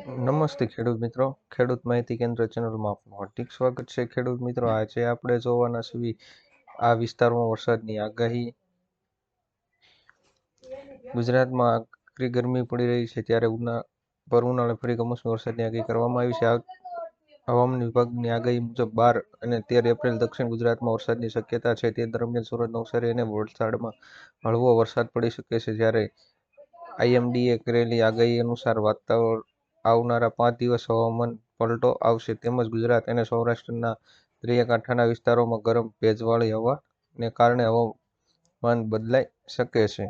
નમસ્તે ખેડૂત મિત્રો, ખેડૂત માહિતી કેન્દ્ર ચેનલમાં આપનું હાર્દિક સ્વાગત છે. ખેડૂત મિત્રો, આજે આપણે જોવાના છીએ આ વિસ્તારમાં વરસાદની આગાહી. ગુજરાતમાં આકરી ગરમી પડી રહી છે, ત્યારે ઉનાળે ફરી કમોસમી વરસાદની આગાહી કરવામાં આવી છે. હવામાન વિભાગની આગાહી મુજબ 12 અને 13 એપ્રિલ દક્ષિણ ગુજરાતમાં વરસાદની શક્યતા છે. તે દરમિયાન સુરત, નવસારી અને વલસાડમાં હળવો વરસાદ પડી શકે છે. જ્યારે આઈએમડીએ કરેલી આગાહી અનુસાર આવનારા 5 દિવસ હવામાન પલટો આવશે, તેમજ ગુજરાત અને સૌરાષ્ટ્રના દરિયાકાંઠાના વિસ્તારોમાં ગરમ ભેજવાળી હવાને કારણે હવામાન બદલાઈ શકે છે.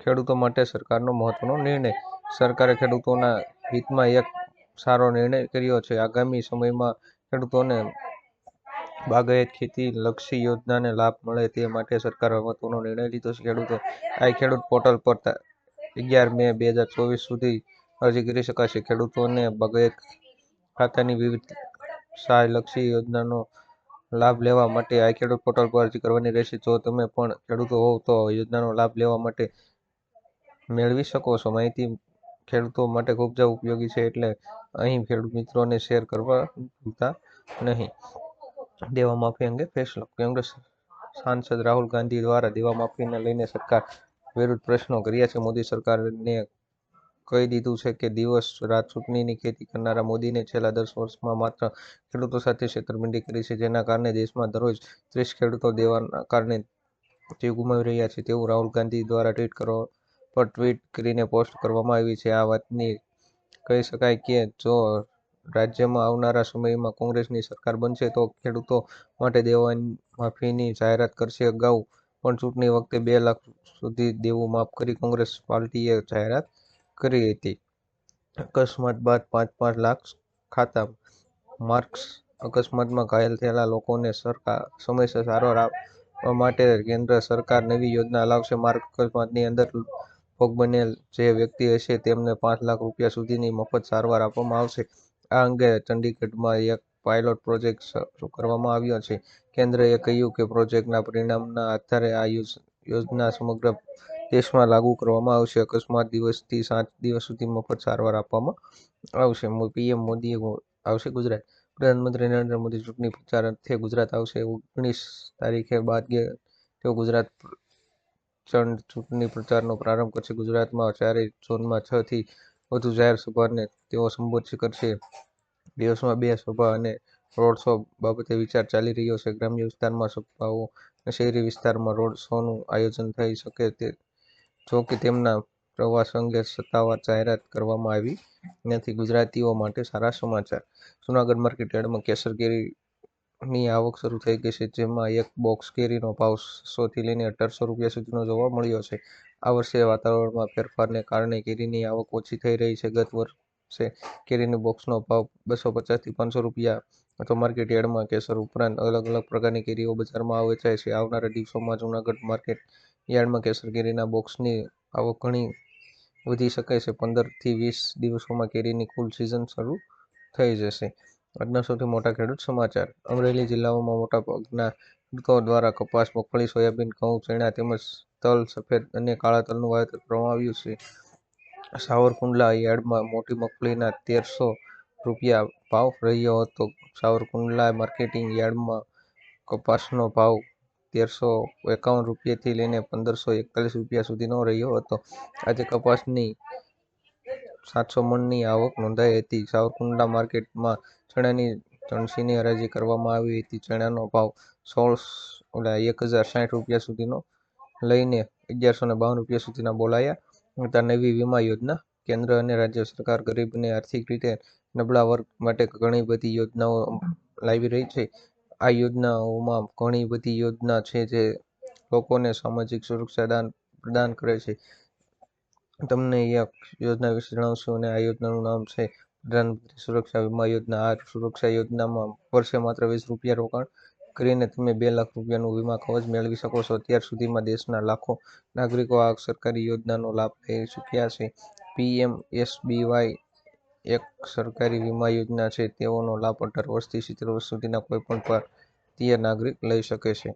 ખેડૂતો માટે સરકારનો મહત્વનો નિર્ણય. સરકારે ખેડૂતોના હિતમાં એક સારો નિર્ણય કર્યો છે. આગામી સમયમાં ખેડૂતોને બાગાયત ખેતી લક્ષી યોજનાને લાભ મળે તે માટે સરકારે મહત્વનો નિર્ણય લીધો છે. ખેડૂત પોર્ટલ પર 11 મે 2024 સુધી અરજી કરી શકાશે. ખેડૂતોને બાગાયત ખાતાની વિવિધ સહાયલક્ષી યોજનાનો લાભ લેવા માટે ખેડૂત પોર્ટલ પર અરજી કરવાની રહેશે. જો તમે પણ ખેડૂતો હોવ તો યોજનાનો લાભ લેવા માટે મેળવી શકો છો. માહિતી ખેડૂતો માટે ખૂબ જ ઉપયોગી છે, એટલે અહીં ખેડૂત મિત્રોને શેર કરવા ભૂલતા નહીં. દેવા માફી અંગે ફેસલો. કોંગ્રેસ સાંસદ રાહુલ ગાંધી દ્વારા દેવા માફીને લઈને સરકાર વિરુદ્ધ પ્રશ્નો કર્યા છે. મોદી સરકારને કહી દીધું છે કે દિવસ રાત ચૂંટણીની ખેતી કરનારા મોદીને છેલ્લા 10 વર્ષમાં માત્ર ખેડૂતો સાથે છેતરપિંડી કરી છે, જેના કારણે દેશમાં દરરોજ 30 ખેડૂતો દેવાના કારણે જીવ ગુમાવી રહ્યા છે, તેવું રાહુલ ગાંધી દ્વારા ટ્વીટ કરીને પોસ્ટ કરવામાં આવી છે. આ વાતની કહી શકાય કે જો રાજ્યમાં આવનારા સમયમાં કોંગ્રેસની સરકાર બનશે તો ખેડૂતો માટે દેવા માફીની જાહેરાત કરશે. અગાઉ પણ ચૂંટણી વખતે 2 લાખ સુધી દેવું માફ કરી કોંગ્રેસ પાર્ટીએ જાહેરાત કરી હતી. અકસ્માત બાદ 5-5 લાખ ખાતા. માર્કસ અકસ્માતમાં ઘાયલ થયેલા લોકોને સમયસર સારવાર આપવા માટે કેન્દ્ર સરકાર નવી યોજના લાવશે. માર્ગ અકસ્માતની અંદર ભોગ બનેલ જે વ્યક્તિ હશે તેમને 5 લાખ રૂપિયા સુધીની મફત સારવાર આપવામાં આવશે. આ અંગે ચંડીગઢમાં એક પાયલોટ પ્રોજેક્ટ શરૂ કરવામાં આવ્યો છે. કેન્દ્રએ કહ્યું કે પ્રોજેક્ટના પરિણામના આધારે આ યોજના સમગ્ર દેશમાં લાગુ કરવામાં આવશે. અકસ્માત દિવસથી 7 દિવસ સુધી મફત સારવાર આપવામાં આવશે. પીએમ મોદી આવશે ગુજરાત. પ્રધાનમંત્રી નરેન્દ્ર મોદી ચૂંટણી પ્રચાર અર્થે ગુજરાત આવશે. 19 તારીખે બાદ તેઓ ગુજરાત ચૂંટણી પ્રચારનો પ્રારંભ કરશે. ગુજરાતમાં 4 ઝોનમાં 6 થી વધુ જાહેર સભાને તેઓ સંબોધિત કરશે. દિવસમાં 2 સભા અને રોડ શો બાબતે વિચાર ચાલી રહ્યો છે. ગ્રામ્ય વિસ્તારમાં સભાઓ અને શહેરી વિસ્તારમાં રોડ શોનું આયોજન થઈ શકે છે. જો કે તેમના પ્રવાસ અંગે સત્તાવાર જાહેરાત કરવામાં આવી નથી. ગુજરાતીઓ માટે સારા સમાચાર. જૂનાગઢ માર્કેટ યાર્ડમાં કેસર કેરીની આવક શરૂ થઈ ગઈ છે, જેમાં એક બોક્સ કેરીનો ભાવ 600 થી લઈને 1800 રૂપિયા સુધીનો જોવા મળ્યો છે. આ વર્ષે વાતાવરણમાં ફેરફારને કારણે કેરીની આવક ઓછી થઈ રહી છે. ગત વર્ષે કેરીની બોક્સનો ભાવ 250 થી 500 રૂપિયા હતો. માર્કેટ યાર્ડમાં કેસર ઉપરાંત અલગ અલગ પ્રકારની કેરીઓ બજારમાં વેચાય છે. આવનારા દિવસોમાં જૂનાગઢ માર્કેટ યાર્ડમાં કેસર કેરીના બોક્સની આવક ઘણી વધી શકે છે. 15 થી 20 દિવસોમાં કેરીની કુલ સિઝન શરૂ થઈ જશે. આજના સૌથી મોટા ખેડૂત સમાચાર. અમરેલી જિલ્લામાં મોટાભાગના ખેડૂતો દ્વારા કપાસ, મગફળી, સોયાબીન, ઘઉં, ચણા તેમજ તલ, સફેદ અને કાળા તલનું વાવેતર કરવામાં આવ્યું છે. સાવરકુંડલા યાર્ડમાં મોટી મગફળીના 1300 રૂપિયા ભાવ રહ્યો હતો. સાવરકુંડલા માર્કેટિંગ યાર્ડમાં કપાસનો ભાવ 1351 રૂપિયાથી લઈને 1541 રૂપિયા સુધીનો રહ્યો હતો. આજે કપાસની 700 મણની આવક નોંધાઈ હતી. સાવરકુંડલા માર્કેટમાં ચણાની જણસીની હરાજી કરવામાં આવી હતી. ચણાનો ભાવ 1060 રૂપિયા સુધીનો લઈને 1152 રૂપિયા સુધીના બોલાયા હતા. નવી વીમા યોજના. કેન્દ્ર અને રાજ્ય સરકાર ગરીબ અને આર્થિક રીતે નબળા વર્ગ માટે ઘણી બધી યોજનાઓ લાવી રહી છે. આ યોજનાઓમાં ઘણી બધી યોજના છે જે લોકોને સામાજિક સુરક્ષા પ્રદાન કરે છે. તમને એક યોજના વિશે જણાવશું અને આ યોજનાનું નામ છે પ્રધાનમંત્રી સુરક્ષા વીમા યોજના. આ સુરક્ષા યોજનામાં વર્ષે માત્ર 20 રૂપિયા રોકાણ કરીને તમે 2 લાખ રૂપિયાનું વીમા કવચ મેળવી શકો છો. અત્યાર સુધીમાં દેશના લાખો નાગરિકો આ સરકારી યોજનાનો લાભ લઈ ચૂક્યા છે. પીએમએસબીવાય એક સરકારી વીમા યોજના છે. તેઓનો લાભ 18 વર્ષથી 70 વર્ષ સુધીના કોઈપણ ભારતીય નાગરિક લઈ શકે છે.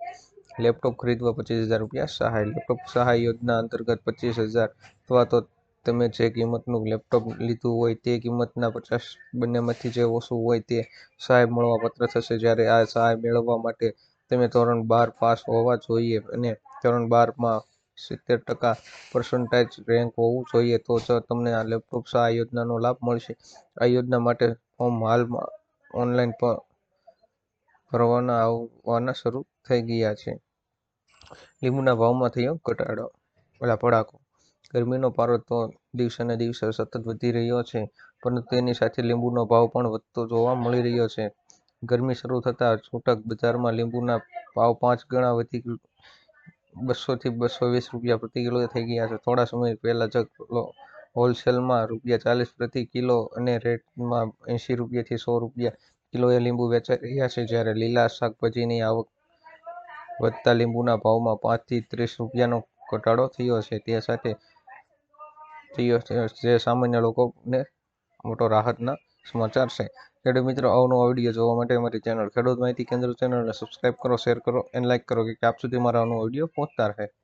લેપટોપ ખરીદવા 25,000 રૂપિયા સહાય. લેપટોપ સહાય યોજના અંતર્ગત 25,000 અથવા તો તમે જે કિંમતનું લેપટોપ લીધું હોય તે કિંમતના 50 બંનેમાંથી જે ઓછું હોય તે સહાય મળવાપાત્ર થશે. જ્યારે આ સહાય મેળવવા માટે તમે ધોરણ 12 પાસ હોવા જોઈએ અને ધોરણ 12માં 70% રેન્ક હોવું જોઈએ તો જ તમને આ લેપટોપ સહાય યોજનાનો લાભ મળશે. આ યોજના માટે ફોર્મ હાલમાં ઓનલાઈન ભરવાના આવવાના શરૂ થઈ ગયા છે. લીંબુના ભાવમાં થયો ભડાકો. ગરમીનો પારો તો દિવસે ને દિવસે સતત વધી રહ્યો છે, પરંતુ તેની સાથે લીંબુનો ભાવ પણ વધતો જોવા મળી રહ્યો છે. ગરમી શરૂ થતાં છૂટક બજારમાં લીંબુના ભાવ 5 ગણા વધી 200 થી 220 રૂપિયા પ્રતિ કિલો થઈ ગયા છે. થોડા સમય પહેલા જ હોલસેલમાં ₹40 પ્રતિ કિલો અને રેટેલમાં ₹80 થી ₹100 કિલોએ લીંબુ વેચાઈ રહ્યા છે. જ્યારે લીલા શાકભાજીની આવક વધતા લીંબુના ભાવમાં 5 થી ₹30નો ઘટાડો થયો છે. તે સાથે જે સામાન્ય લોકોને મોટો રાહતના સમાચાર છે. ખેડૂત મિત્રો, અવનવા વિડીયો જોવા માટે અમારી ચેનલ ખેડૂત માહિતી કેન્દ્ર ચેનલને સબસ્ક્રાઇબ કરો, શેર કરો અને લાઇક કરો કે આપ સુધી મારા અવનવા વિડીયો પહોંચતા રહે.